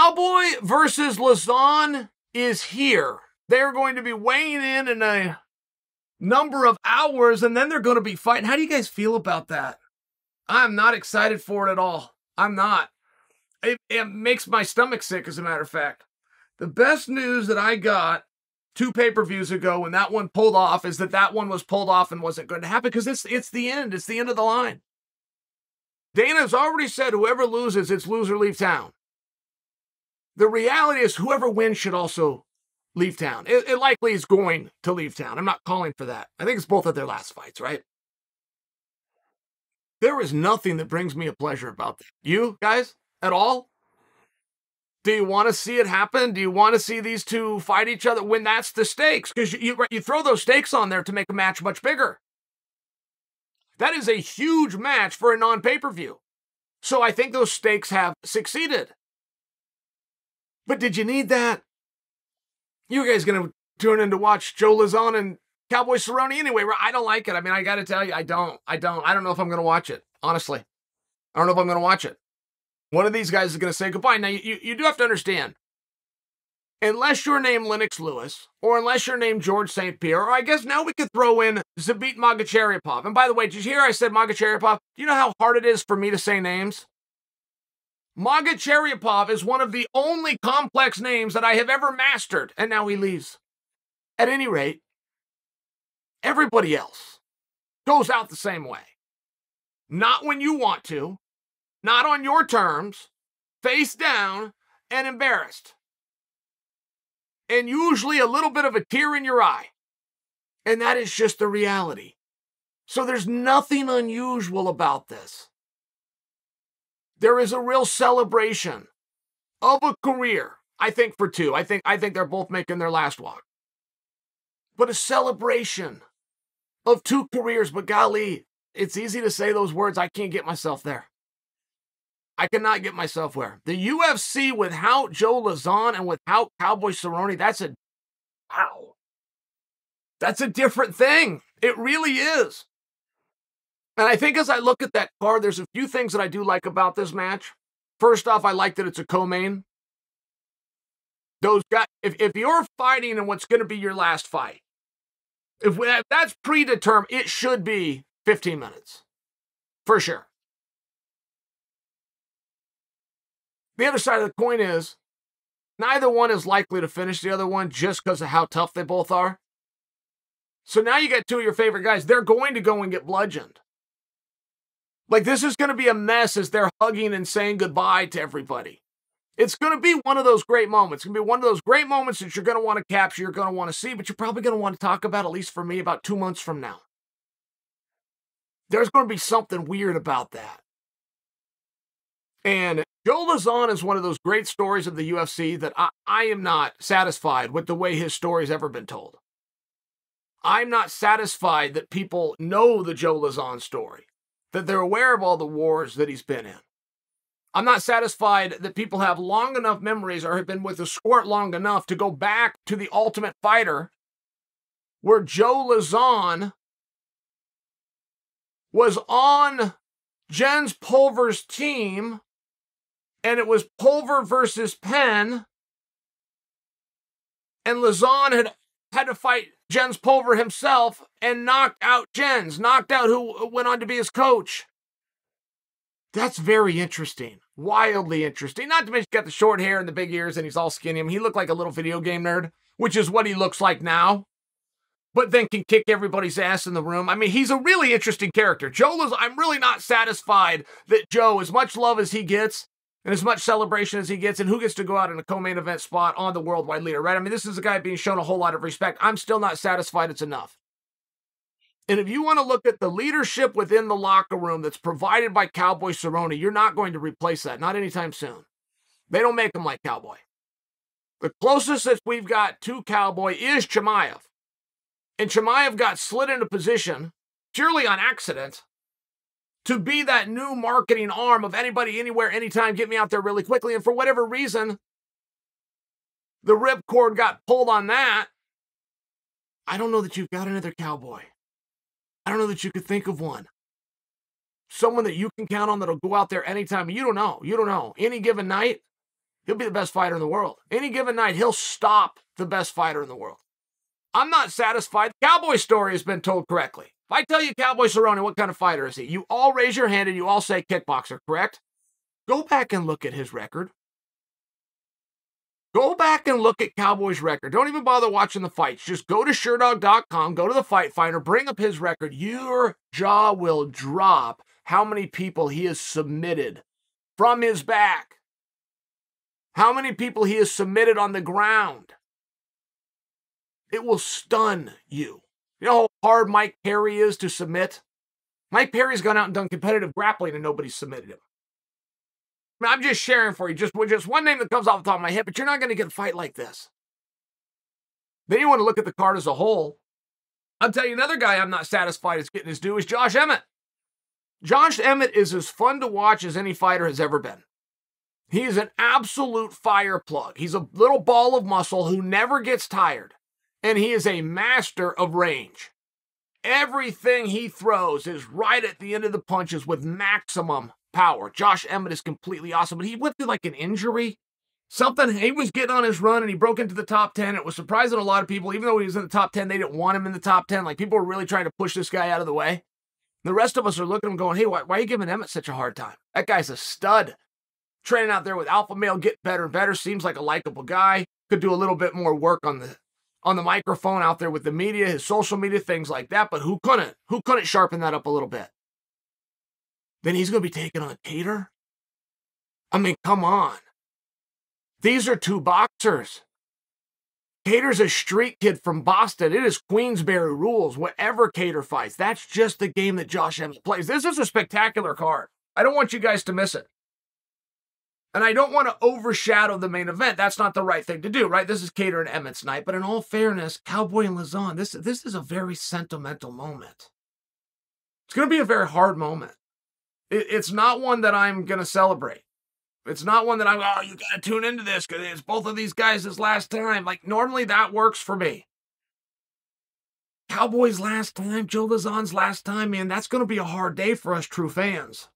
Cowboy versus Lauzon is here. They're going to be weighing in a number of hours, and then they're going to be fighting. How do you guys feel about that? I'm not excited for it at all. I'm not. It makes my stomach sick, as a matter of fact. The best news that I got 2 pay-per-views ago when that one pulled off is that one was pulled off and wasn't going to happen because it's the end. It's the end of the line. Dana's already said whoever loses, it's lose or leave town. The reality is whoever wins should also leave town. It likely is going to leave town. I'm not calling for that. I think it's both of their last fights, right? There is nothing that brings me a pleasure about that. You guys, at all? Do you want to see it happen? Do you want to see these two fight each other when that's the stakes? Because you throw those stakes on there to make a match much bigger. That is a huge match for a non-pay-per-view. So I think those stakes have succeeded. But did you need that? You guys going to tune in to watch Joe Lauzon and Cowboy Cerrone anyway? I don't like it. I mean, I got to tell you, I don't know if I'm going to watch it, honestly. I don't know if I'm going to watch it. One of these guys is going to say goodbye. Now, you do have to understand, unless you're named Lennox Lewis, or unless you're named George St. Pierre, or I guess now we could throw in Zabit Magacheripov. And by the way, did you hear I said Magacheripov? Do you know how hard it is for me to say names? Magacheripov is one of the only complex names that I have ever mastered, and now he leaves. At any rate, everybody else goes out the same way. Not when you want to, not on your terms, face down and embarrassed. And usually a little bit of a tear in your eye. And that is just the reality. So there's nothing unusual about this. There is a real celebration of a career, I think, for two. I think they're both making their last walk. But a celebration of 2 careers. But golly, it's easy to say those words. I can't get myself there. I cannot get myself there. The UFC without Joe Lauzon and without Cowboy Cerrone, that's a different thing. It really is. And I think as I look at that card, there's a few things that I do like about this match. First off, I like that it's a co-main. Those guys, if you're fighting in what's going to be your last fight, if that's predetermined, it should be 15 minutes. For sure. The other side of the coin is, neither one is likely to finish the other one just because of how tough they both are. So now you got 2 of your favorite guys. They're going to go and get bludgeoned. Like, this is going to be a mess as they're hugging and saying goodbye to everybody. It's going to be one of those great moments. It's going to be one of those great moments that you're going to want to capture, you're going to want to see, but you're probably going to want to talk about, at least for me, about 2 months from now. There's going to be something weird about that. And Joe Lauzon is one of those great stories of the UFC that I am not satisfied with the way his story's ever been told. I'm not satisfied that people know the Joe Lauzon story, that they're aware of all the wars that he's been in. I'm not satisfied that people have long enough memories or have been with the sport long enough to go back to The Ultimate Fighter, where Joe Lauzon was on Jens Pulver's team, and it was Pulver versus Penn, and Lauzon had to fight Jens Pulver himself and knocked out Jens, knocked out who went on to be his coach. That's very interesting. Wildly interesting. Not to mention he's got the short hair and the big ears and he's all skinny. I mean, he looked like a little video game nerd, which is what he looks like now. But then can kick everybody's ass in the room. I mean, he's a really interesting character. I'm really not satisfied that Joe, as much love as he gets, and as much celebration as he gets, and who gets to go out in a co-main event spot on the worldwide leader, right? I mean, this is a guy being shown a whole lot of respect. I'm still not satisfied it's enough. And if you want to look at the leadership within the locker room that's provided by Cowboy Cerrone, you're not going to replace that, not anytime soon. They don't make them like Cowboy. The closest that we've got to Cowboy is Chimaev. And Chimaev got slid into position, purely on accident, to be that new marketing arm of anybody, anywhere, anytime, get me out there really quickly. And for whatever reason, the ripcord got pulled on that. I don't know that you've got another Cowboy. I don't know that you could think of one. Someone that you can count on that'll go out there anytime. You don't know. You don't know. Any given night, He'll be the best fighter in the world. Any given night, he'll stop the best fighter in the world. I'm not satisfied. The Cowboy story has been told correctly. If I tell you Cowboy Cerrone, what kind of fighter is he? You all raise your hand and you all say kickboxer, correct? Go back and look at his record. Go back and look at Cowboy's record. Don't even bother watching the fights. Just go to SureDog.com, go to the Fight Finder, bring up his record. Your jaw will drop how many people he has submitted from his back. How many people he has submitted on the ground. It will stun you. You know how hard Mike Perry is to submit? Mike Perry's gone out and done competitive grappling and nobody's submitted him. I'm just sharing for you, just one name that comes off the top of my head, but you're not going to get a fight like this. Then you want to look at the card as a whole. I'll tell you another guy I'm not satisfied is getting his due is Josh Emmett. Josh Emmett is as fun to watch as any fighter has ever been. He's an absolute fire plug. He's a little ball of muscle who never gets tired, and he is a master of range. Everything he throws is right at the end of the punches with maximum power. Josh Emmett is completely awesome, but he went through like an injury. Something, he was getting on his run and he broke into the top 10. It was surprising a lot of people. Even though he was in the top 10, they didn't want him in the top 10. Like, people were really trying to push this guy out of the way. The rest of us are looking at him going, hey, why are you giving Emmett such a hard time? That guy's a stud. Training out there with Alpha Male, getting better and better. Seems like a likable guy. Could do a little bit more work on the microphone out there with the media, his social media, things like that. But who couldn't? Who couldn't sharpen that up a little bit? Then he's going to be taking on Kattar? I mean, come on. These are two boxers. Kattar's a street kid from Boston. It is Queensberry rules. Whatever Kattar fights, that's just the game that Josh Emmett plays. This is a spectacular card. I don't want you guys to miss it. And I don't want to overshadow the main event. That's not the right thing to do, right? This is Kattar and Emmett's night. But in all fairness, Cowboy and Lauzon, this is a very sentimental moment. It's going to be a very hard moment. It's not one that I'm going to celebrate. It's not one that I'm, oh, you got to tune into this because it's both of these guys' last time. Like, normally that works for me. Cowboy's last time, Joe Lauzon's last time, man, that's going to be a hard day for us true fans.